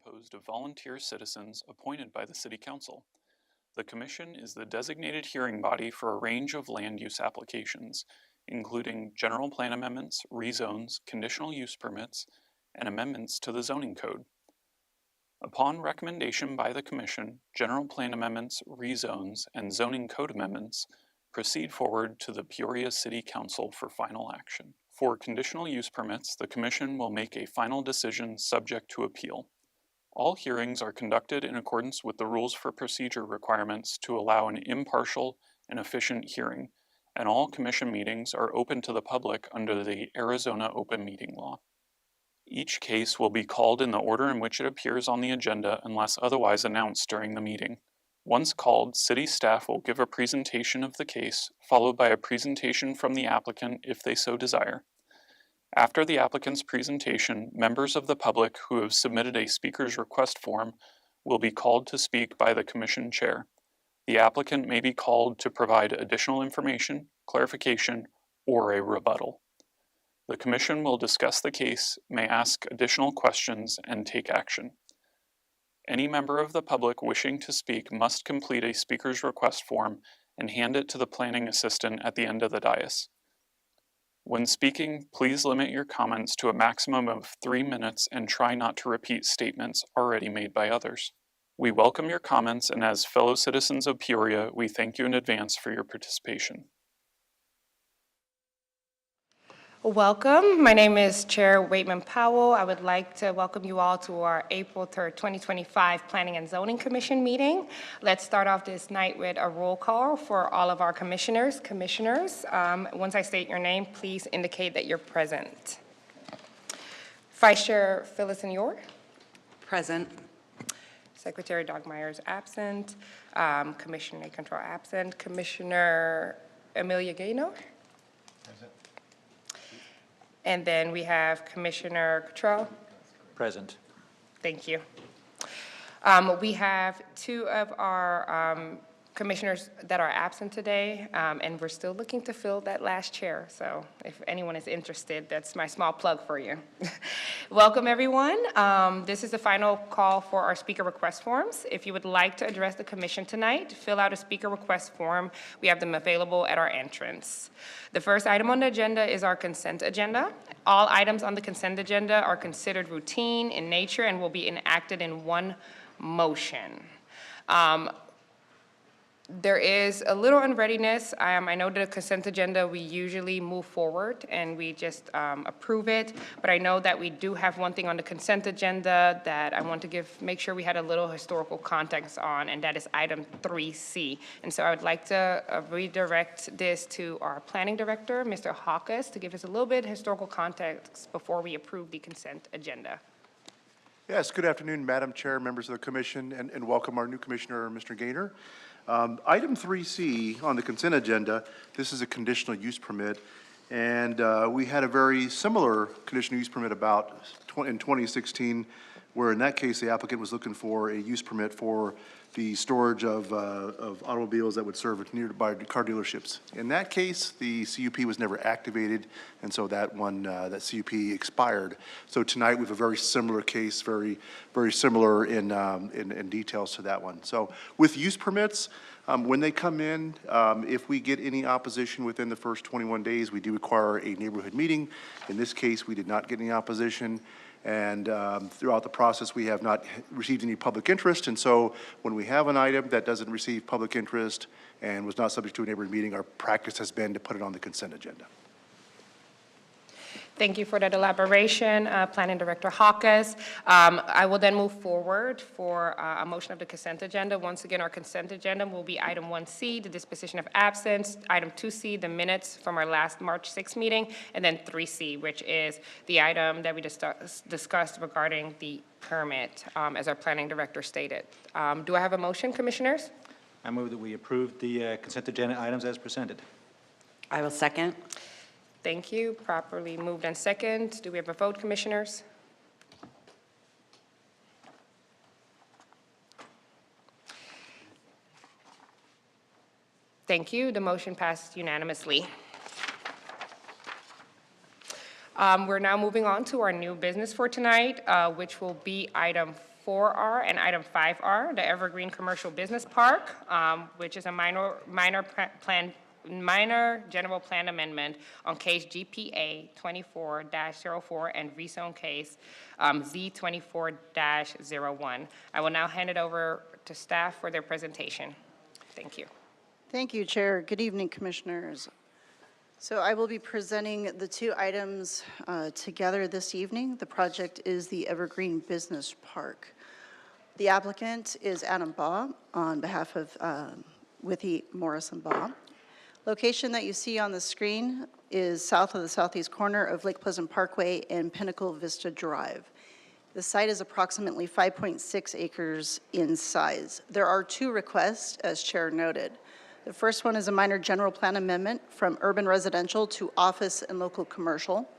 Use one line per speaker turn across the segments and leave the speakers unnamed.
composed of volunteer citizens appointed by the City Council. The Commission is the designated hearing body for a range of land use applications, including general plan amendments, rezones, conditional use permits, and amendments to the zoning code. Upon recommendation by the Commission, general plan amendments, rezones, and zoning code amendments proceed forward to the Peoria City Council for final action. For conditional use permits, the Commission will make a final decision subject to appeal. All hearings are conducted in accordance with the rules for procedure requirements to allow an impartial and efficient hearing, and all Commission meetings are open to the public under the Arizona Open Meeting Law. Each case will be called in the order in which it appears on the agenda unless otherwise announced during the meeting. Once called, City staff will give a presentation of the case, followed by a presentation from the applicant if they so desire. After the applicant's presentation, members of the public who have submitted a speaker's request form will be called to speak by the Commission Chair. The applicant may be called to provide additional information, clarification, or a rebuttal. The Commission will discuss the case, may ask additional questions, and take action. Any member of the public wishing to speak must complete a speaker's request form and hand it to the planning assistant at the end of the dais. When speaking, please limit your comments to a maximum of 3 minutes and try not to repeat statements already made by others. We welcome your comments, and as fellow citizens of Peoria, we thank you in advance for your participation.
Welcome. My name is Chair Waitman Powell. I would like to welcome you all to our April 3rd, 2025 Planning and Zoning Commission meeting. Let's start off this night with a roll call for all of our commissioners. Once I state your name, please indicate that you're present. Vice Chair Phyllis Senor.
Present.
Secretary Doug Myers absent. Commissioner Nate Control absent. Commissioner Amelia Gaynor.
Present.
And then we have Commissioner Cottrell.
Present.
Thank you. We have two of our commissioners that are absent today, and we're still looking to fill that last chair. So if anyone is interested, that's my small plug for you. Welcome, everyone. This is the final call for our speaker request forms. If you would like to address the commission tonight, fill out a speaker request form. We have them available at our entrance. The first item on the agenda is our consent agenda. All items on the consent agenda are considered routine in nature and will be enacted in one motion. There is a little unreadiness. I know the consent agenda, we usually move forward and we just approve it, but I know that we do have one thing on the consent agenda that I want to make sure we had a little historical context on, and that is item 3C. And so I would like to redirect this to our planning director, Mr. Hawkes, to give us a little bit of historical context before we approve the consent agenda.
Yes, good afternoon, Madam Chair, members of the commission, and welcome our new commissioner, Mr. Gaynor. Item 3C on the consent agenda, this is a conditional use permit, and we had a very similar conditional use permit in 2016, where in that case the applicant was looking for a use permit for the storage of automobiles that would serve nearby car dealerships. In that case, the CUP was never activated, and so that CUP expired. So tonight we have a very similar case, very similar in details to that one. So with use permits, when they come in, if we get any opposition within the first 21 days, we do require a neighborhood meeting. In this case, we did not get any opposition. And throughout the process, we have not received any public interest. And so when we have an item that doesn't receive public interest and was not subject to a neighborhood meeting, our practice has been to put it on the consent agenda.
Thank you for that elaboration, Planning Director Hawkes. I will then move forward for a motion of the consent agenda. Once again, our consent agenda will be item 1C, the disposition of absence, item 2C, the minutes from our last March 6th meeting, and then 3C, which is the item that we discussed regarding the permit, as our Planning Director stated. Do I have a motion, Commissioners?
I move that we approve the consent agenda items as presented.
I will second.
Thank you. Properly moved and second. Do we have a vote, Commissioners? Thank you. The motion passed unanimously. We're now moving on to our new business for tonight, which will be item 4R and item 5R, the Evergreen Commercial Business Park, which is a minor general plan amendment on case GPA 24-04 and rezone case Z24-01. I will now hand it over to staff for their presentation. Thank you.
Thank you, Chair. Good evening, Commissioners. So I will be presenting the two items together this evening. The project is the Evergreen Business Park. The applicant is Adam Baugh on behalf of Withy Morrison Baugh. Location that you see on the screen is south of the southeast corner of Lake Pleasant Parkway and Pinnacle Vista Drive. The site is approximately 5.6 acres in size. There are two requests, as Chair noted. The first one is a minor general plan amendment from urban residential to office and local commercial.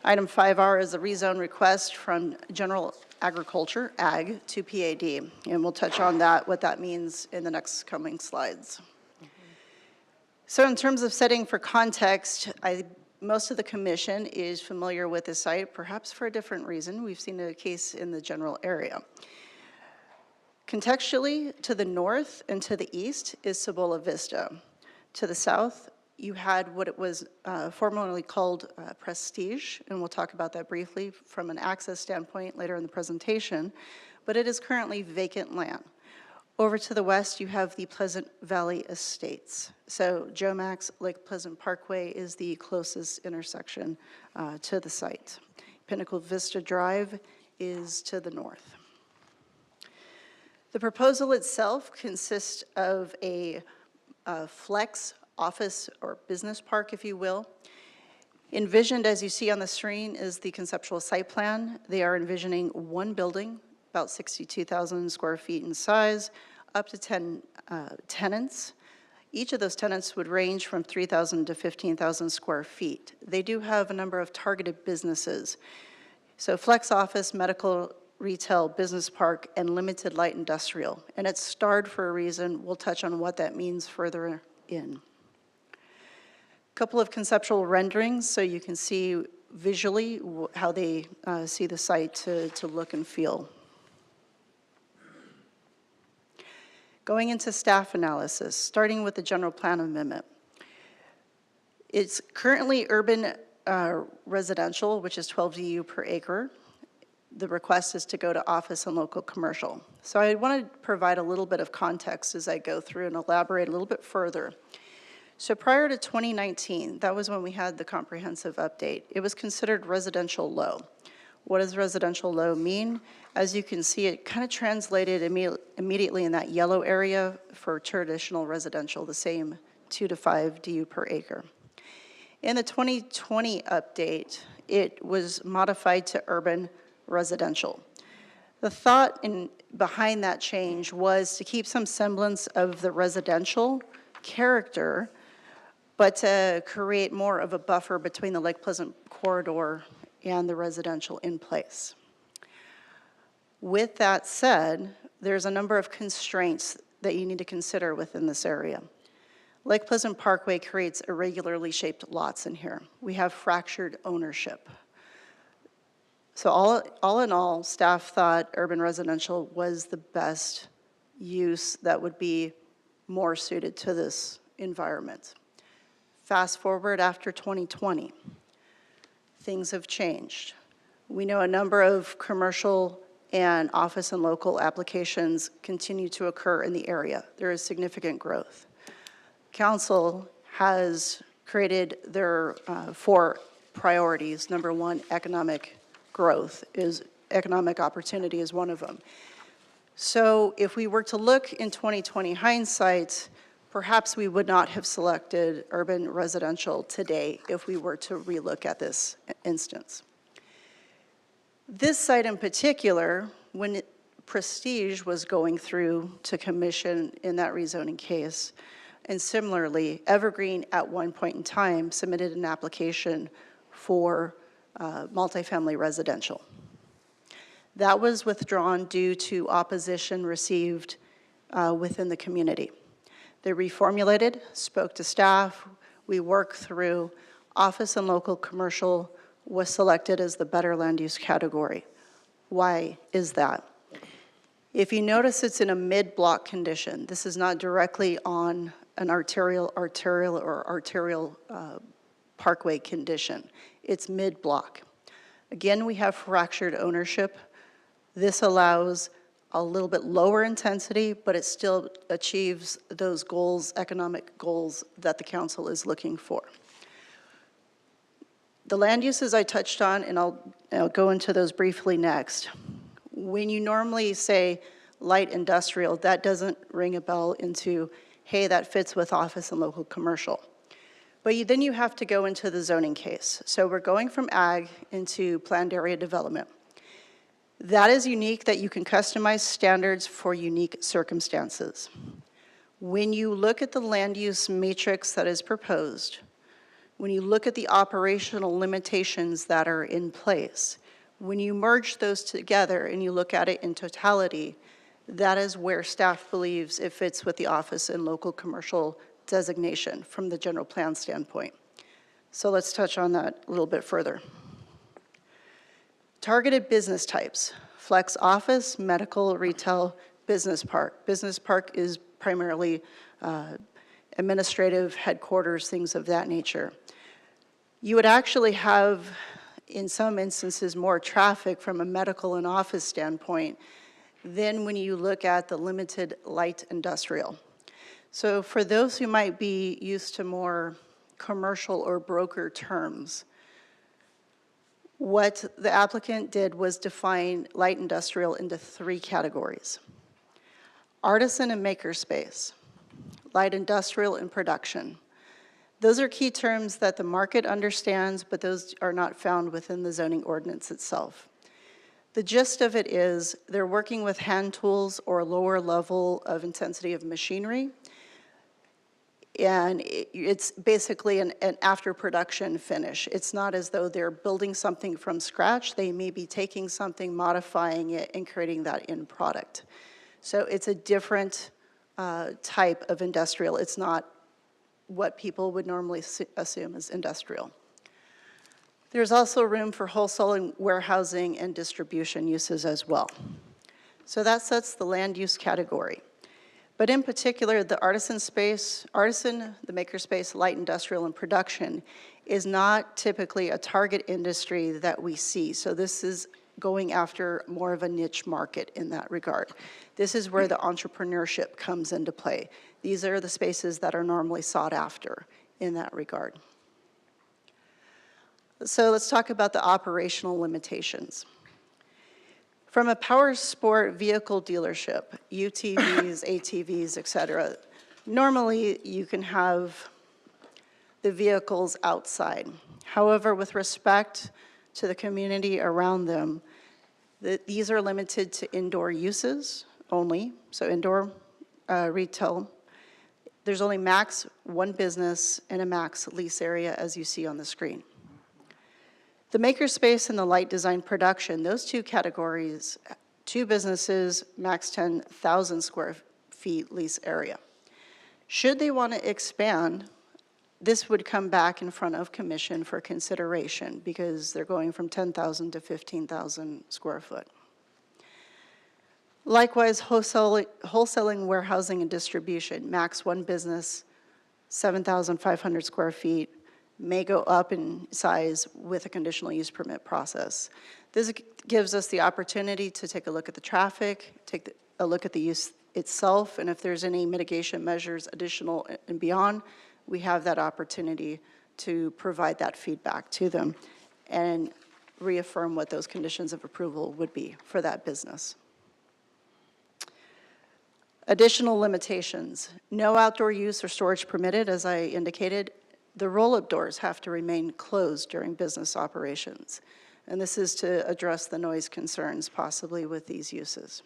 Item 5R is a rezone request from general agriculture, ag, to PAD. And we'll touch on that, what that means in the next coming slides. So in terms of setting for context, most of the commission is familiar with this site, perhaps for a different reason. We've seen a case in the general area. Contextually, to the north and to the east is Cibola Vista. To the south, you had what it was formerly called Prestige, and we'll talk about that briefly from an access standpoint later in the presentation, but it is currently vacant land. Over to the west, you have the Pleasant Valley Estates. So Jomax Lake Pleasant Parkway is the closest intersection to the site. Pinnacle Vista Drive is to the north. The proposal itself consists of a flex office or business park, if you will. Envisioned, as you see on the screen, is the conceptual site plan. They are envisioning one building, about 62,000 square feet in size, up to 10 tenants. Each of those tenants would range from 3,000 to 15,000 square feet. They do have a number of targeted businesses. So flex office, medical, retail, business park, and limited light industrial. And it's starred for a reason. We'll touch on what that means further in. A couple of conceptual renderings so you can see visually how they see the site to look and feel. Going into staff analysis, starting with the general plan amendment. It's currently urban residential, which is 12 DU per acre. The request is to go to office and local commercial. So I want to provide a little bit of context as I go through and elaborate a little bit further. So prior to 2019, that was when we had the comprehensive update. It was considered residential low. What does residential low mean? As you can see, it kind of translated immediately in that yellow area for traditional residential, the same 2 to 5 DU per acre. In the 2020 update, it was modified to urban residential. The thought behind that change was to keep some semblance of the residential character, but to create more of a buffer between the Lake Pleasant corridor and the residential in place. With that said, there's a number of constraints that you need to consider within this area. Lake Pleasant Parkway creates irregularly shaped lots in here. We have fractured ownership. So all in all, staff thought urban residential was the best use that would be more suited to this environment. Fast forward after 2020, things have changed. We know a number of commercial and office and local applications continue to occur in the area. There is significant growth. Council has created their 4 priorities. Number 1, economic growth economic opportunity is one of them. So if we were to look in 2020 hindsight, perhaps we would not have selected urban residential today if we were to relook at this instance. This site in particular, when Prestige was going through to commission in that rezoning case, and similarly, Evergreen at one point in time submitted an application for multifamily residential. That was withdrawn due to opposition received within the community. They reformulated, spoke to staff, we worked through. Office and local commercial was selected as the better land use category. Why is that? If you notice, it's in a mid-block condition. This is not directly on an arterial parkway condition. It's mid-block. Again, we have fractured ownership. This allows a little bit lower intensity, but it still achieves those goals, economic goals that the council is looking for. The land uses I touched on, and I'll go into those briefly next. When you normally say light industrial, that doesn't ring a bell into, hey, that fits with office and local commercial. But then you have to go into the zoning case. So we're going from ag into planned area development. That is unique, that you can customize standards for unique circumstances. When you look at the land use matrix that is proposed, when you look at the operational limitations that are in place, when you merge those together and you look at it in totality, that is where staff believes it fits with the office and local commercial designation from the general plan standpoint. So let's touch on that a little bit further. Targeted business types: flex office, medical, retail, business park. Business park is primarily administrative headquarters, things of that nature. You would actually have, in some instances, more traffic from a medical and office standpoint than when you look at the limited light industrial. So for those who might be used to more commercial or broker terms, what the applicant did was define light industrial into 3 categories: artisan and makerspace, light industrial and production. Those are key terms that the market understands, but those are not found within the zoning ordinance itself. The gist of it is they're working with hand tools or a lower level of intensity of machinery, and it's basically an after production finish. It's not as though they're building something from scratch. They may be taking something, modifying it, and creating that end product. So it's a different type of industrial. It's not what people would normally assume as industrial. There's also room for wholesaling, warehousing, and distribution uses as well. So that sets the land use category. But in particular, the artisan, the makerspace, light industrial, and production is not typically a target industry that we see. So this is going after more of a niche market in that regard. This is where the entrepreneurship comes into play. These are the spaces that are normally sought after in that regard. So let's talk about the operational limitations. From a power sport vehicle dealership, UTVs, ATVs, et cetera, normally you can have the vehicles outside. However, with respect to the community around them, these are limited to indoor uses only, so indoor retail. There's only max 1 business and a max lease area, as you see on the screen. The makerspace and the light design production, those 2 categories, 2 businesses, max 10,000 square feet lease area. Should they want to expand, this would come back in front of commission for consideration because they're going from 10,000 to 15,000 square foot. Likewise, wholesaling, warehousing, and distribution, max 1 business, 7,500 square feet, may go up in size with a conditional use permit process. This gives us the opportunity to take a look at the traffic, take a look at the use itself, and if there's any mitigation measures additional and beyond, we have that opportunity to provide that feedback to them and reaffirm what those conditions of approval would be for that business. Additional limitations: no outdoor use or storage permitted, as I indicated. The roll-up doors have to remain closed during business operations, and this is to address the noise concerns possibly with these uses.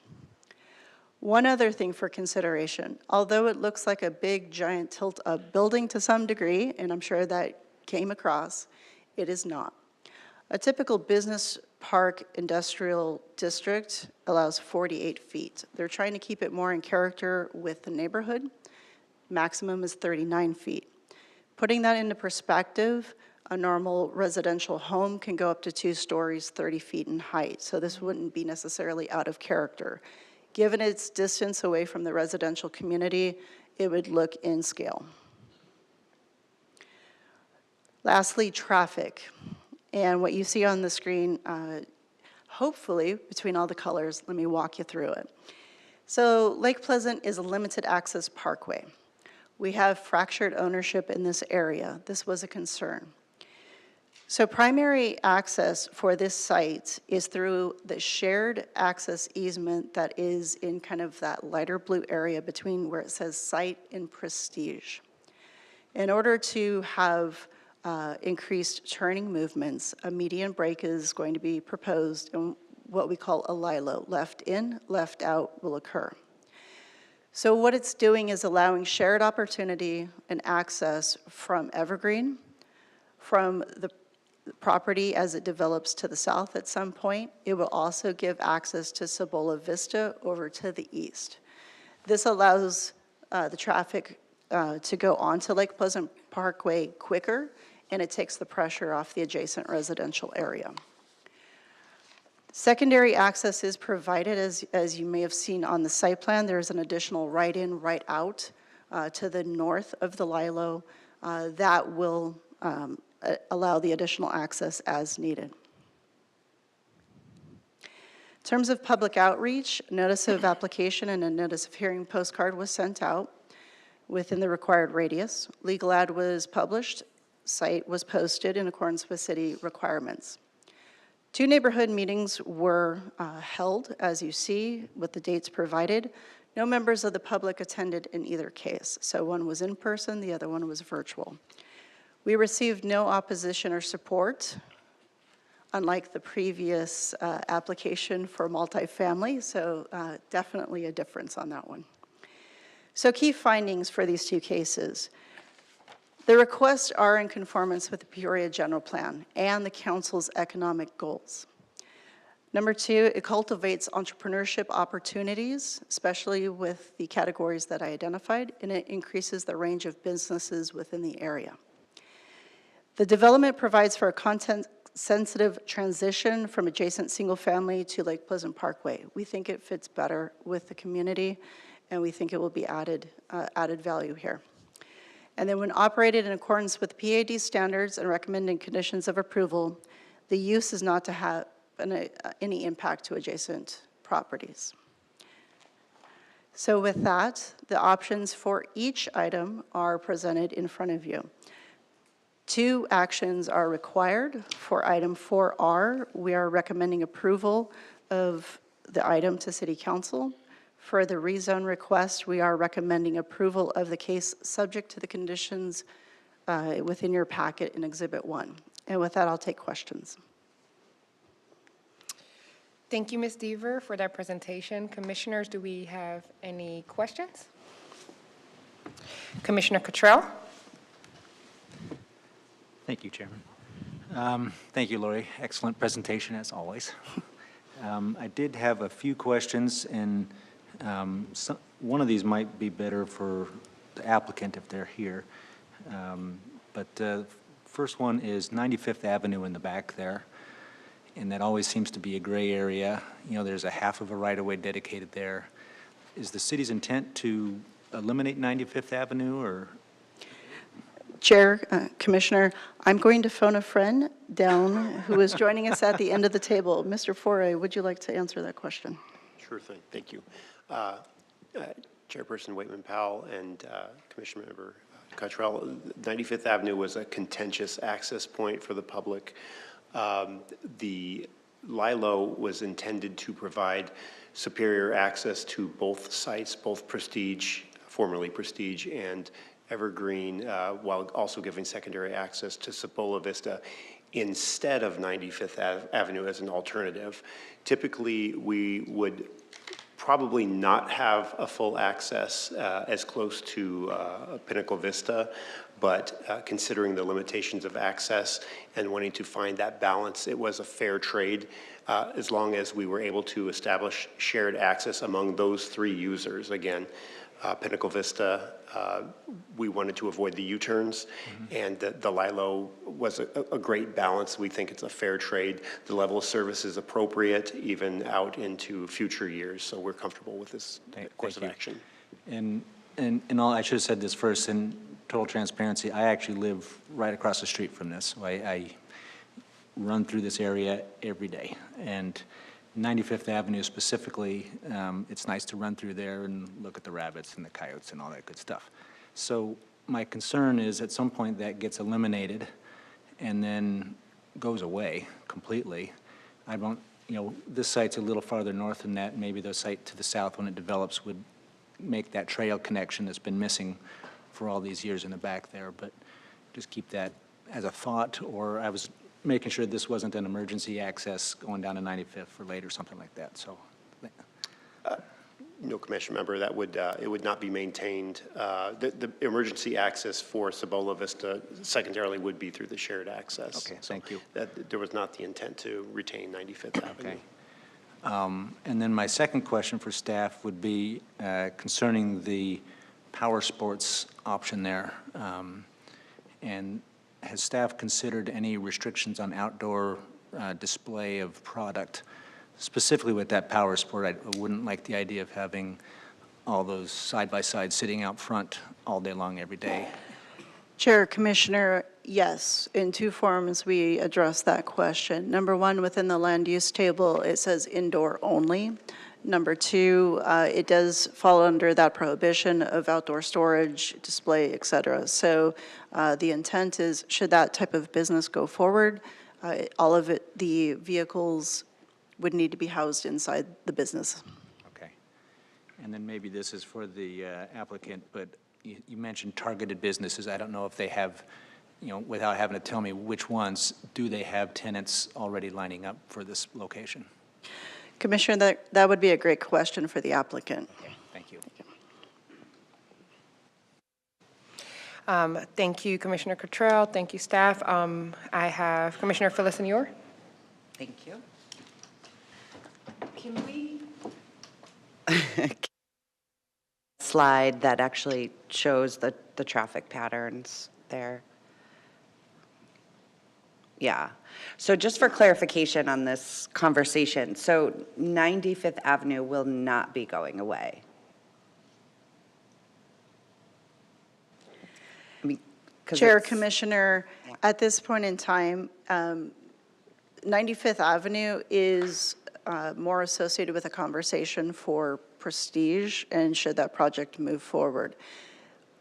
One other thing for consideration: although it looks like a big giant tilt-up building to some degree, and I'm sure that came across, it is not. A typical business park industrial district allows 48 feet. They're trying to keep it more in character with the neighborhood. Maximum is 39 feet. Putting that into perspective, a normal residential home can go up to 2 stories, 30 feet in height. So this wouldn't be necessarily out of character. Given its distance away from the residential community, it would look in scale. Lastly, traffic. And what you see on the screen, hopefully, between all the colors, let me walk you through it. So Lake Pleasant is a limited access parkway. We have fractured ownership in this area. This was a concern. So primary access for this site is through the shared access easement that is in kind of that lighter blue area between where it says site and Prestige. In order to have increased turning movements, a median break is going to be proposed, and what we call a LILO, left in, left out, will occur. So what it's doing is allowing shared opportunity and access from Evergreen, from the property as it develops to the south at some point. It will also give access to Cibola Vista over to the east. This allows the traffic to go onto Lake Pleasant Parkway quicker, and it takes the pressure off the adjacent residential area. Secondary access is provided, as you may have seen on the site plan. There's an additional right-in, right-out to the north of the LILO that will allow the additional access as needed. In terms of public outreach, notice of application and a notice of hearing postcard was sent out within the required radius. Legal ad was published, site was posted in accordance with city requirements. 2 neighborhood meetings were held, as you see, with the dates provided. No members of the public attended in either case. So one was in person, the other one was virtual. We received no opposition or support, unlike the previous application for multifamily, so definitely a difference on that one. So key findings for these 2 cases. The requests are in conformance with the Peoria General Plan and the council's economic goals. Number 2, it cultivates entrepreneurship opportunities, especially with the categories that I identified, and it increases the range of businesses within the area. The development provides for a content-sensitive transition from adjacent single-family to Lake Pleasant Parkway. We think it fits better with the community, and we think it will be added value here. And then when operated in accordance with PAD standards and recommended conditions of approval, the use is not to have any impact to adjacent properties. So with that, the options for each item are presented in front of you. 2 actions are required. For item 4R, we are recommending approval of the item to City Council. For the rezone request, we are recommending approval of the case subject to the conditions within your packet in Exhibit 1. And with that, I'll take questions.
Thank you, Ms. Deaver, for that presentation. Commissioners, do we have any questions? Commissioner Cottrell?
Thank you, Chairman. Thank you, Lori. Excellent presentation, as always. I did have a few questions, and one of these might be better for the applicant if they're here. But first one is 95th Avenue in the back there, and that always seems to be a gray area. You know, there's a half of a right-of-way dedicated there. Is the city's intent to eliminate 95th Avenue, or?
Chair, Commissioner, I'm going to phone a friend down who is joining us at the end of the table. Mr. Foray, would you like to answer that question?
Sure thing. Thank you. Chairperson Waitman-Powell and Commissioner Member Cottrell, 95th Avenue was a contentious access point for the public. The LILO was intended to provide superior access to both sites, both Prestige, formerly Prestige, and Evergreen, while also giving secondary access to Cibola Vista instead of 95th Avenue as an alternative. Typically, we would probably not have a full access as close to Pinnacle Vista, but considering the limitations of access and wanting to find that balance, it was a fair trade as long as we were able to establish shared access among those 3 users. Again, Pinnacle Vista, we wanted to avoid the U-turns, and the LILO was a great balance. We think it's a fair trade. The level of service is appropriate, even out into future years, so we're comfortable with this course of
Thank you.
action.
And all, I should have said this first, in total transparency, I actually live right across the street from this. So I run through this area every day. And 95th Avenue specifically, it's nice to run through there and look at the rabbits and the coyotes and all that good stuff. So my concern is at some point that gets eliminated and then goes away completely. I don't, this site's a little farther north than that. Maybe the site to the south, when it develops, would make that trail connection that's been missing for all these years in the back there. But just keep that as a thought, or I was making sure this wasn't an emergency access going down to 95th for late or something like that, so.
No, Commissioner Member, that would, it would not be maintained. The emergency access for Cibola Vista secondarily would be through the shared access.
Okay,
So
thank you.
there was not the intent to retain 95th Avenue.
Okay. And then my second question for staff would be concerning the power sports option there. And has staff considered any restrictions on outdoor display of product? Specifically with that power sport, I wouldn't like the idea of having all those side-by-side sitting out front all day long every day.
Chair, Commissioner, yes, in two forms we address that question. Number one, within the land use table, it says indoor only. Number two, it does fall under that prohibition of outdoor storage, display, et cetera. So the intent is, should that type of business go forward, all of it, the vehicles would need to be housed inside the business.
Okay. And then maybe this is for the applicant, but you mentioned targeted businesses. I don't know if they have, without having to tell me which ones, do they have tenants already lining up for this location?
Commissioner, that would be a great question for the applicant.
Okay, thank you.
Thank you, Commissioner Cottrell. Thank you, staff. I have Commissioner Phyllis Senior.
Thank you. Can we? Slide that actually shows the traffic patterns there. Yeah. So just for clarification on this conversation, so 95th Avenue will not be going away. I mean, 'cause
Chair,
it's-
Commissioner, at this point in time, 95th Avenue is more associated with a conversation for prestige and should that project move forward.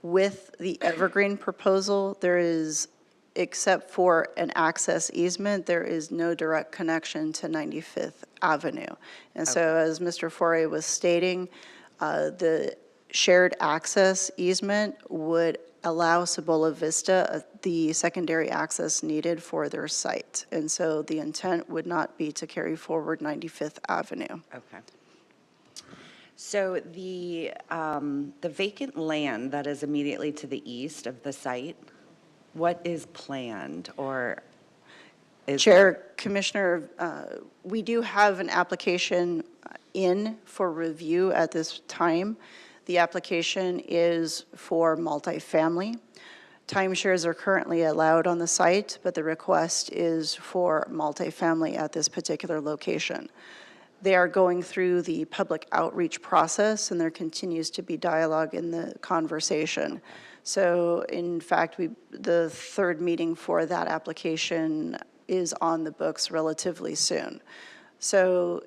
With the Evergreen proposal, there is, except for an access easement, there is no direct connection to 95th Avenue. And so as Mr. Foray was stating, the shared access easement would allow Cibola Vista the secondary access needed for their site. And so the intent would not be to carry forward 95th Avenue.
Okay. So the vacant land that is immediately to the east of the site, what is planned or is?
Chair, Commissioner, we do have an application in for review at this time. The application is for multifamily. Timeshares are currently allowed on the site, but the request is for multifamily at this particular location. They are going through the public outreach process, and there continues to be dialogue in the conversation. So in fact, the third meeting for that application is on the books relatively soon. So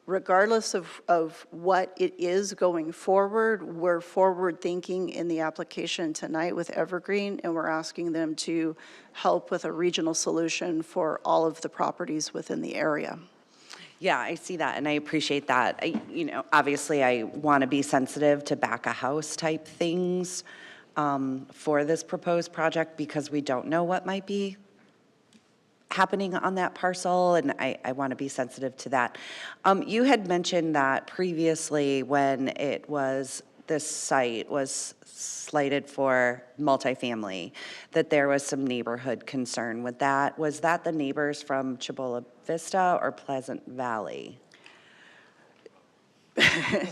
regardless of what it is going forward, we're forward-thinking in the application tonight with Evergreen, and we're asking them to help with a regional solution for all of the properties within the area.
Yeah, I see that, and I appreciate that. Obviously, I want to be sensitive to back-of-house type things for this proposed project because we don't know what might be happening on that parcel, and I want to be sensitive to that. You had mentioned that previously when this site was slated for multifamily, that there was some neighborhood concern with that. Was that the neighbors from Cibola Vista or Pleasant Valley?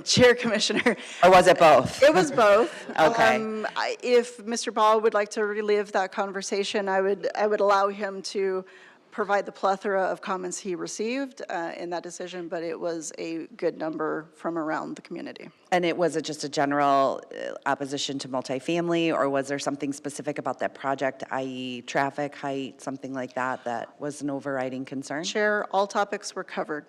Chair, Commissioner,
Or was it both?
it was both.
Okay.
If Mr. Ball would like to relive that conversation, I would allow him to provide the plethora of comments he received in that decision, but it was a good number from around the community.
And was it just a general opposition to multifamily, or was there something specific about that project, i.e. traffic, height, something like that, that was an overriding concern?
Chair, all topics were covered.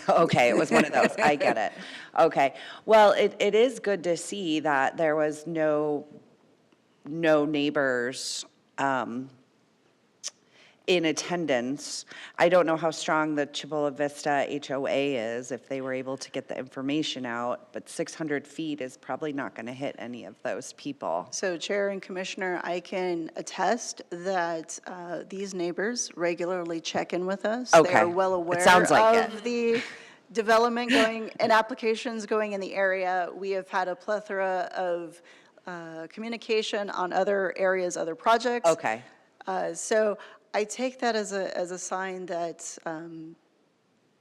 Okay, it was one of those, I get it. Okay, well, it is good to see that there was no neighbors in attendance. I don't know how strong the Cibola Vista HOA is, if they were able to get the information out, but 600 feet is probably not going to hit any of those people.
So Chair and Commissioner, I can attest that these neighbors regularly check in with us.
Okay.
They're well
It
aware
sounds like
of the development going and applications going in the area. We have had a plethora of communication on other areas, other projects.
Okay,
So I take that as a sign that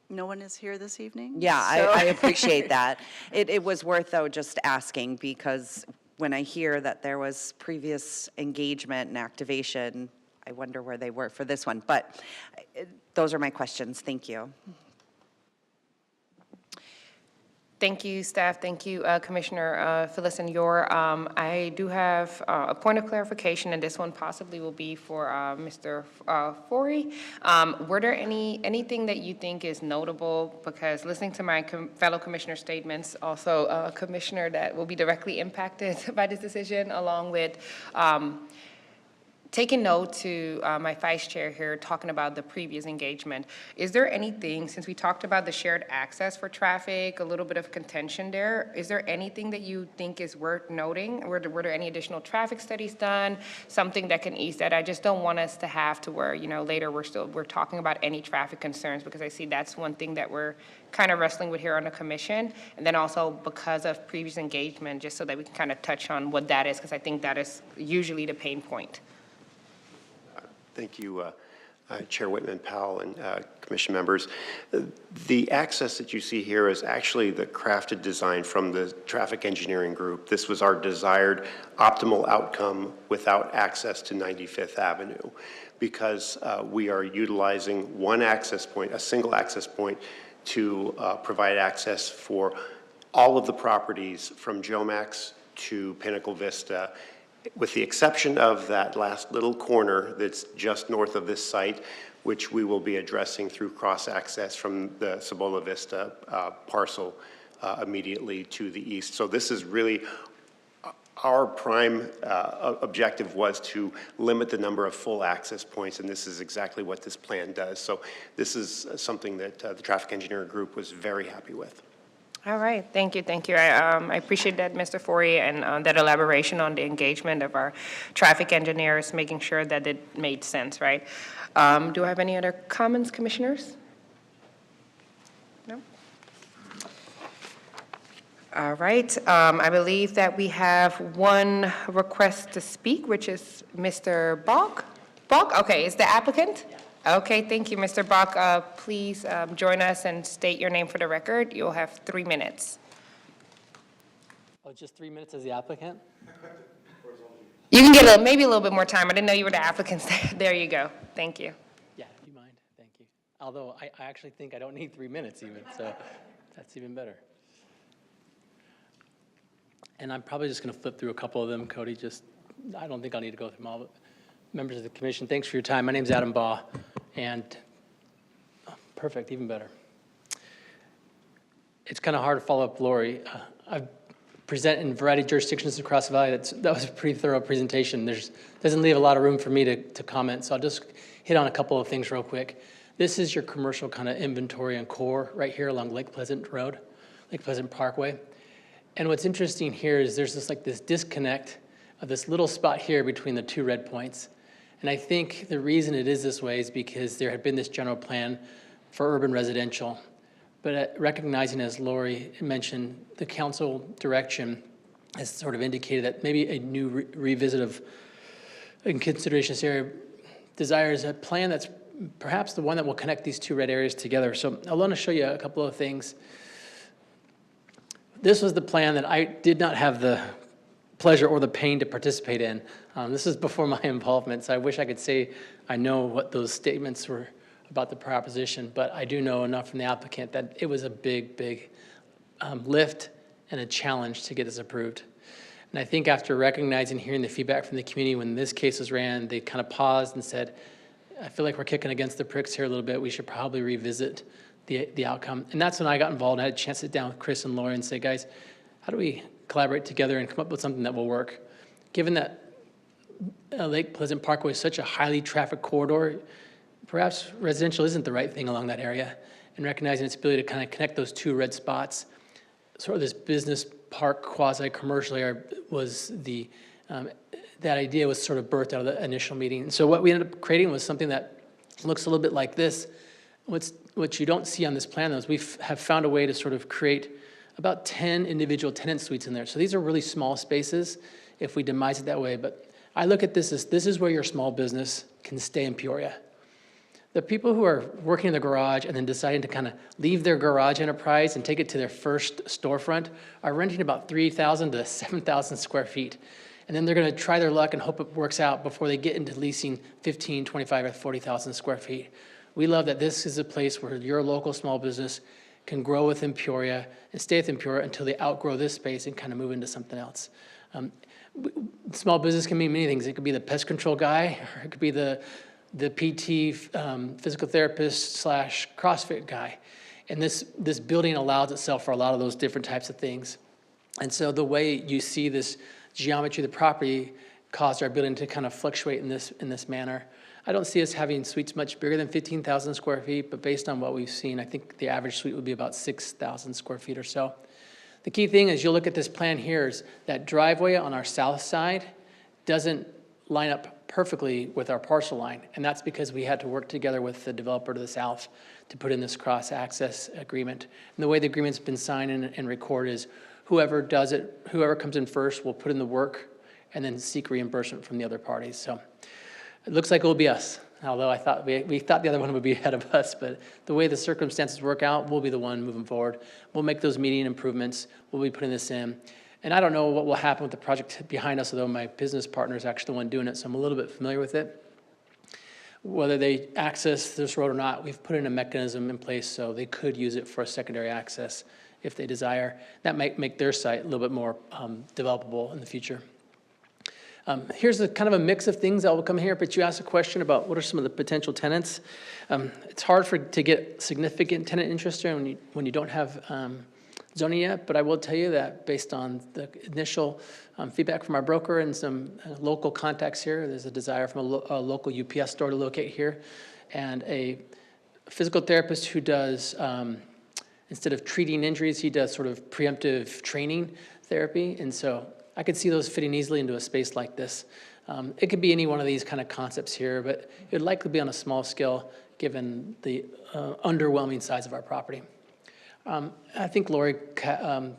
no one is here this evening.
yeah,
So-
I appreciate that. It was worth, though, just asking, because when I hear that there was previous engagement and activation, I wonder where they were for this one. But those are my questions. Thank you.
Thank you, staff. Thank you, Commissioner Phyllis and Yor. I do have a point of clarification, and this one possibly will be for Mr. Forey. Were there anything that you think is notable? Because listening to my fellow commissioner statements, also a commissioner that will be directly impacted by this decision, along with taking note to my vice chair here, talking about the previous engagement. Is there anything, since we talked about the shared access for traffic, a little bit of contention there, is there anything that you think is worth noting? Were there any additional traffic studies done? Something that can ease that? I just don't want us to have to where, later we're talking about any traffic concerns, because I see that's one thing that we're kind of wrestling with here on the commission. And then also because of previous engagement, just so that we can kind of touch on what that is, because I think that is usually the pain point.
Thank you, Chair Whitman, Powell, and Commission members. The access that you see here is actually the crafted design from the traffic engineering group. This was our desired optimal outcome without access to 95th Avenue, because we are utilizing one access point, a single access point, to provide access for all of the properties from Jomax to Pinnacle Vista, with the exception of that last little corner that's just north of this site, which we will be addressing through cross-access from the Cibola Vista parcel immediately to the east. So this is really our prime objective, was to limit the number of full access points, and this is exactly what this plan does. So this is something that the traffic engineering group was very happy with.
All right, thank you, thank you. I appreciate that, Mr. Forey, and that elaboration on the engagement of our traffic engineers, making sure that it made sense, right? Do I have any other comments, commissioners? No? All right, I believe that we have one request to speak, which is Mr. Bach. Bach, okay, is the applicant? Okay, thank you, Mr. Bach. Please join us and state your name for the record. You'll have 3 minutes.
Oh, just 3 minutes as the applicant?
You can get maybe a little bit more time. I didn't know you were the applicants. There you go. Thank you.
Yeah, if you mind, thank you. Although I actually think I don't need 3 minutes even, so that's even better. And I'm probably just going to flip through a couple of them, Cody. I don't think I'll need to go through them all. But members of the commission, thanks for your time. My name's Adam Baugh, and perfect, even better. It's kind of hard to follow up Lori. I've presented in a variety of jurisdictions across the valley. That was a pretty thorough presentation. Doesn't leave a lot of room for me to comment, so I'll just hit on a couple of things real quick. This is your commercial kind of inventory and core right here along Lake Pleasant Road, Lake Pleasant Parkway. And what's interesting here is there's this disconnect of this little spot here between the two red points. And I think the reason it is this way is because there had been this general plan for urban residential. But recognizing, as Lori mentioned, the council direction has sort of indicated that maybe a new revisit of, in consideration this area, desires a plan that's perhaps the one that will connect these two red areas together. So I want to show you a couple of things. this was the plan that I did not have the pleasure or the pain to participate in. This is before my involvement, so I wish I could say I know what those statements were about the proposition, but I do know enough from the applicant that it was a big, big lift and a challenge to get this approved. And I think after recognizing, hearing the feedback from the community when this case was ran, they kind of paused and said, I feel like we're kicking against the pricks here a little bit. We should probably revisit the outcome. And that's when I got involved. I had a chance to sit down with Chris and Lori and say, guys, how do we collaborate together and come up with something that will work? Given that Lake Pleasant Parkway is such a highly trafficked corridor, perhaps residential isn't the right thing along that area. And recognizing its ability to kind of connect those two red spots, sort of this business park quasi-commercial area was that idea was sort of birthed out of the initial meeting. And so what we ended up creating was something that looks a little bit like this. What you don't see on this plan, though, is we have found a way to sort of create about 10 individual tenant suites in there. So these are really small spaces if we demise it that way. But I look at this as this is where your small business can stay in Peoria. The people who are working in the garage and then deciding to kind of leave their garage enterprise and take it to their first storefront are renting about 3,000 to 7,000 square feet. And then they're going to try their luck and hope it works out before they get into leasing 15, 25, or 40,000 square feet. We love that this is a place where your local small business can grow within Peoria and stay within Peoria until they outgrow this space and kind of move into something else. Small business can mean many things. It could be the pest control guy, or it could be the PT, physical therapist / CrossFit guy. And this building allows itself for a lot of those different types of things. And so the way you see this geometry of the property caused our building to kind of fluctuate in this manner. I don't see us having suites much bigger than 15,000 square feet, but based on what we've seen, I think the average suite would be about 6,000 square feet or so. The key thing is you'll look at this plan here is that driveway on our south side doesn't line up perfectly with our parcel line. And that's because we had to work together with the developer to the south to put in this cross-access agreement. And the way the agreement's been signed and recorded is whoever does it, whoever comes in first will put in the work and then seek reimbursement from the other parties. So it looks like it will be us, although I thought we thought the other one would be ahead of us, but the way the circumstances work out, we'll be the one moving forward. We'll make those meeting improvements. We'll be putting this in. And I don't know what will happen with the project behind us, although my business partner is actually the one doing it, so I'm a little bit familiar with it. Whether they access this road or not, we've put in a mechanism in place so they could use it for a secondary access if they desire. That might make their site a little bit more developable in the future. Here's a kind of a mix of things that will come here, but you asked a question about what are some of the potential tenants. It's hard to get significant tenant interest here when you don't have zoning yet, but I will tell you that based on the initial feedback from our broker and some local contacts here, there's a desire from a local UPS store to locate here, and a physical therapist who does, instead of treating injuries, he does sort of preemptive training therapy, and so I could see those fitting easily into a space like this. It could be any one of these kind of concepts here, but it would likely be on a small scale given the underwhelming size of our property. I think Lori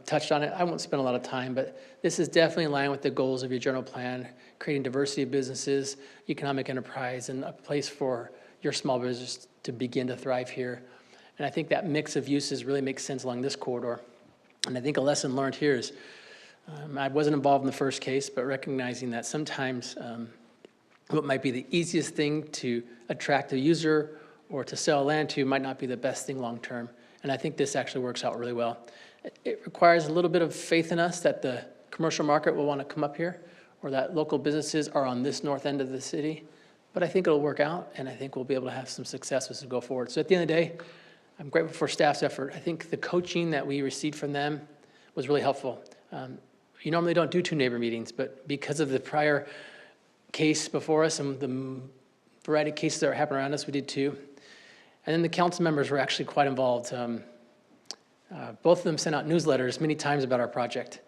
touched on it. I won't spend a lot of time, but this is definitely in line with the goals of your general plan, creating diversity of businesses, economic enterprise, and a place for your small business to begin to thrive here. And I think that mix of uses really makes sense along this corridor. And I think a lesson learned here is, I wasn't involved in the first case, but recognizing that sometimes what might be the easiest thing to attract a user or to sell land to might not be the best thing long-term. And I think this actually works out really well. It requires a little bit of faith in us that the commercial market will want to come up here or that local businesses are on this north end of the city. But I think it'll work out, and I think we'll be able to have some success as we go forward. So at the end of the day, I'm grateful for staff's effort. I think the coaching that we received from them was really helpful. You normally don't do 2 neighbor meetings, but because of the prior case before us and the variety of cases that were happening around us, we did 2. And then the council members were actually quite involved. Both of them sent out newsletters many times about our project.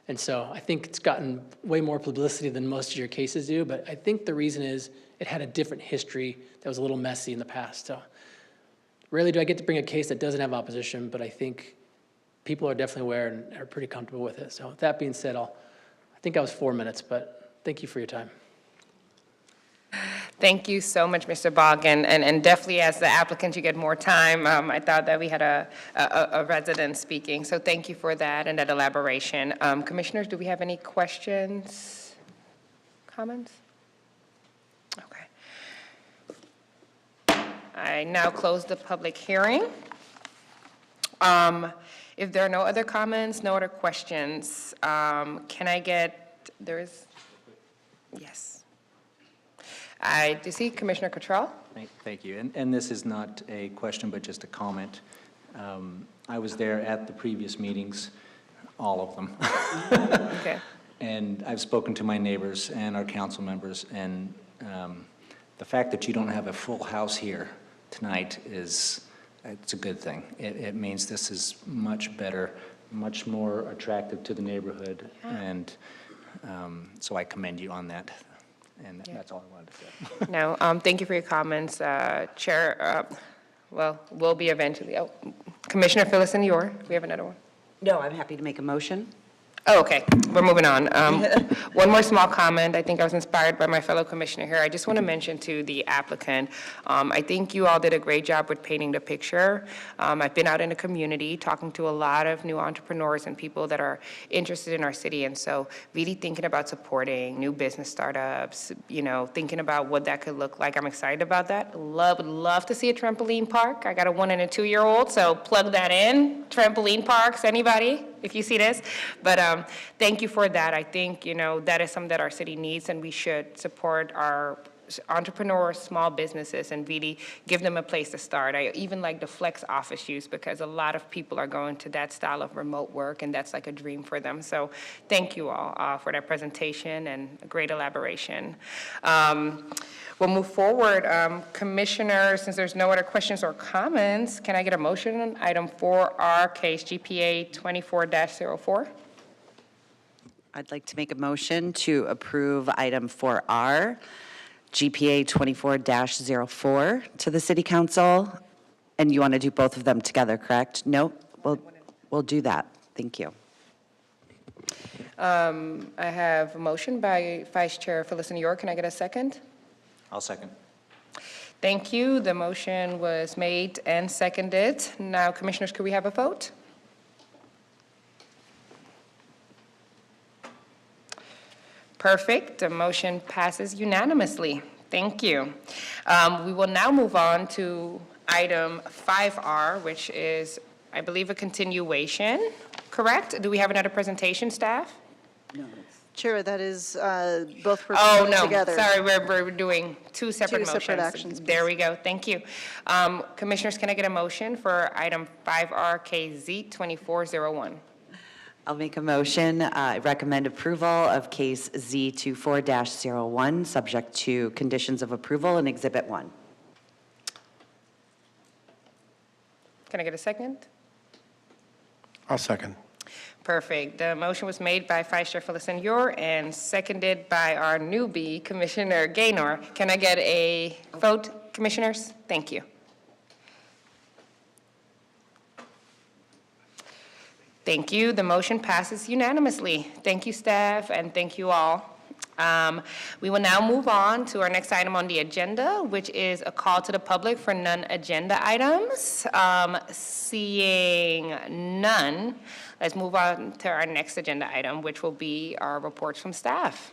And so I think it's gotten way more publicity than most of your cases do, but I think the reason is it had a different history that was a little messy in the past. So rarely do I get to bring a case that doesn't have opposition, but I think people are definitely aware and are pretty comfortable with it. So with that being said, I think I was 4 minutes, but thank you for your time.
Thank you so much, Mr. Bog, and definitely as the applicant, you get more time. I thought that we had a resident speaking, so thank you for that and that elaboration. Commissioners, do we have any questions, comments? Okay. I now close the public hearing. If there are no other comments, no other questions, can I get, yes. I do see Commissioner Cottrell.
Thank you. And this is not a question, but just a comment. I was there at the previous meetings, all of them.
Okay.
And I've spoken to my neighbors and our council members, and the fact that you don't have a full house here tonight it's a good thing. It means this is much better, much more attractive to the neighborhood, and so I commend you on that. And that's all I wanted to say.
No, thank you for your comments, Chair. Well, will be eventually. Oh, Commissioner Phyllis and Yor, we have another one.
No, I'm happy to make a motion.
Oh, okay, we're moving on. One more small comment. I think I was inspired by my fellow commissioner here. I just want to mention to the applicant, I think you all did a great job with painting the picture. I've been out in the community talking to a lot of new entrepreneurs and people that are interested in our city, and so really thinking about supporting new business startups, thinking about what that could look like. I'm excited about that. Would love to see a trampoline park. I got a 1 and a 2-year-old, so plug that in. Trampoline parks, anybody, if you see this. But thank you for that. I think, that is something that our city needs, and we should support our entrepreneurs, small businesses, and really give them a place to start. I even like the flex office use because a lot of people are going to that style of remote work, and that's like a dream for them. So thank you all for that presentation and a great elaboration. We'll move forward. Commissioners, since there's no other questions or comments, can I get a motion on item 4R, case GPA 24-04?
I'd like to make a motion to approve item 4R, GPA 24-04 to the city council. And you want to do both of them together, correct? No? We'll do that. Thank you.
I have a motion by Vice Chair Phyllis and York. Can I get a second?
I'll second.
Thank you. The motion was made and seconded. Now, commissioners, could we have a vote? Perfect. The motion passes unanimously. Thank you. We will now move on to item 5R, which is, I believe, a continuation, correct? Do we have another presentation, staff?
Chair, that is, both were
Oh,
presented
no,
together.
sorry, we're doing two separate
Two
motions.
separate actions,
There we go, thank you. Commissioners, can I get a motion for item 5RKZ 2401?
I'll make a motion. I recommend approval of case Z24-01, subject to conditions of approval in Exhibit 1.
Can I get a second?
I'll second.
Perfect. The motion was made by Vice Chair Phyllis and Yor and seconded by our newbie, Commissioner Gaynor. Can I get a vote, commissioners? Thank you. Thank you. The motion passes unanimously. Thank you, staff, and thank you all. We will now move on to our next item on the agenda, which is a call to the public for non-agenda items. Seeing none, let's move on to our next agenda item, which will be our reports from staff.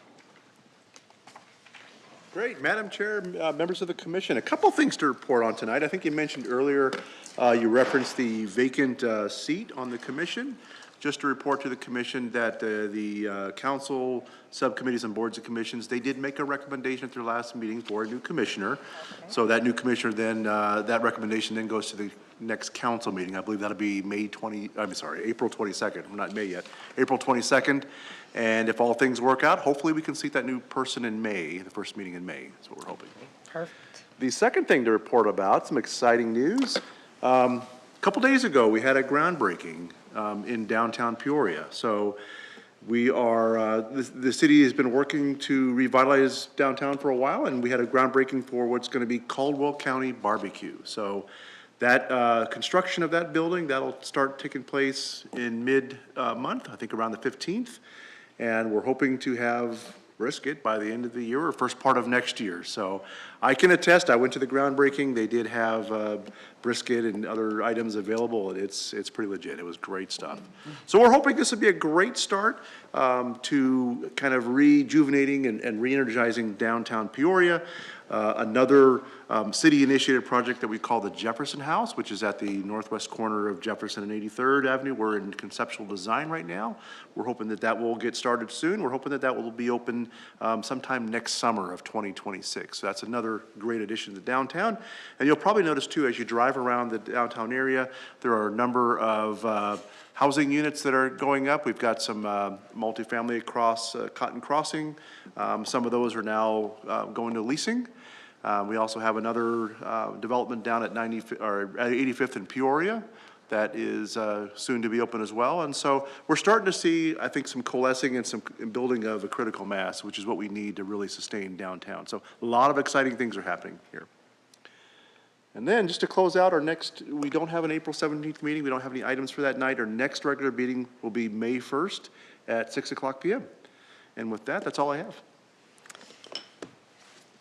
Great. Madam Chair, members of the commission, a couple things to report on tonight. I think you mentioned earlier, you referenced the vacant seat on the commission. Just to report to the commission that the council, subcommittees, and boards and commissions, they did make a recommendation at their last meeting for a new commissioner. Okay. So that new commissioner then, that recommendation then goes to the next council meeting. I believe that'll be April 22nd. We're not in May yet. April 22nd. And if all things work out, hopefully we can seat that new person in May, the first meeting in May. That's what we're hoping.
Perfect.
The second thing to report about, some exciting news. A couple days ago, we had a groundbreaking in downtown Peoria. So we are, the city has been working to revitalize downtown for a while, and we had a groundbreaking for what's going to be Caldwell County Barbecue. So that construction of that building, that'll start taking place in mid-month, I think around the 15th. And we're hoping to have brisket by the end of the year or first part of next year. So I can attest, I went to the groundbreaking, they did have brisket and other items available, and it's pretty legit. It was great stuff. So we're hoping this would be a great start to kind of rejuvenating and re-energizing downtown Peoria. Another city-initiated project that we call the Jefferson House, which is at the northwest corner of Jefferson and 83rd Avenue. We're in conceptual design right now. We're hoping that that will get started soon. We're hoping that that will be open sometime next summer of 2026. So that's another great addition to downtown. And you'll probably notice too, as you drive around the downtown area, there are a number of housing units that are going up. We've got some multifamily across Cotton Crossing. Some of those are now going to leasing. We also have another development down at 85th and Peoria that is soon to be open as well. And so we're starting to see, I think, some coalescing and some building of a critical mass, which is what we need to really sustain downtown. So a lot of exciting things are happening here. And then, just to close out, we don't have an April 17th meeting. We don't have any items for that night. Our next regular meeting will be May 1st at 6:00 p.m. And with that, that's all I have.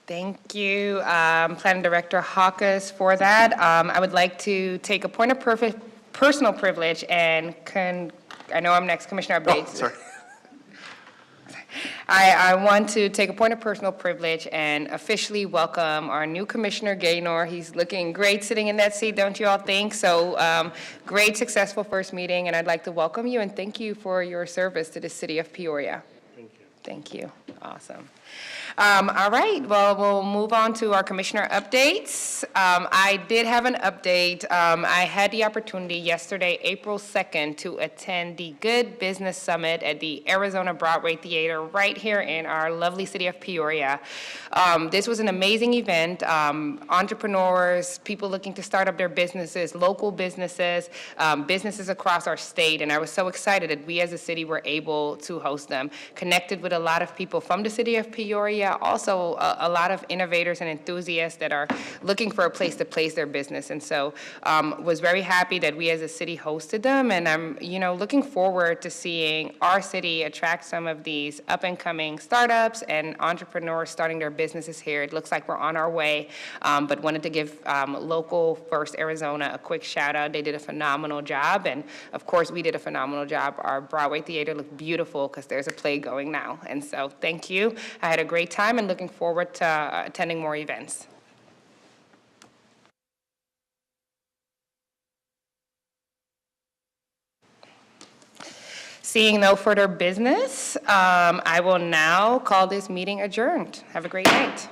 Thank you, Planning Director Hawkes, for that. I would like to take a point of personal privilege and I know I'm next, Commissioner updates.
Oh, sorry.
I want to take a point of personal privilege and officially welcome our new Commissioner Gaynor. He's looking great sitting in that seat, don't you all think? So great, successful first meeting, and I'd like to welcome you and thank you for your service to the city of Peoria. Thank you. Thank you. Awesome. All right, well, we'll move on to our commissioner updates. I did have an update. I had the opportunity yesterday, April 2nd, to attend the Good Business Summit at the Arizona Broadway Theater right here in our lovely city of Peoria. This was an amazing event. Entrepreneurs, people looking to start up their businesses, local businesses, businesses across our state, and I was so excited that we as a city were able to host them. Connected with a lot of people from the city of Peoria, also a lot of innovators and enthusiasts that are looking for a place to place their business. And so was very happy that we as a city hosted them. And I'm looking forward to seeing our city attract some of these up and coming startups and entrepreneurs starting their businesses here. It looks like we're on our way, but wanted to give Local First Arizona a quick shout out. They did a phenomenal job. And of course we did a phenomenal job. Our Broadway Theater looked beautiful because there's a play going now. And so thank you. I had a great time and looking forward to attending more events. Seeing no further business, I will now call this meeting adjourned. Have a great night.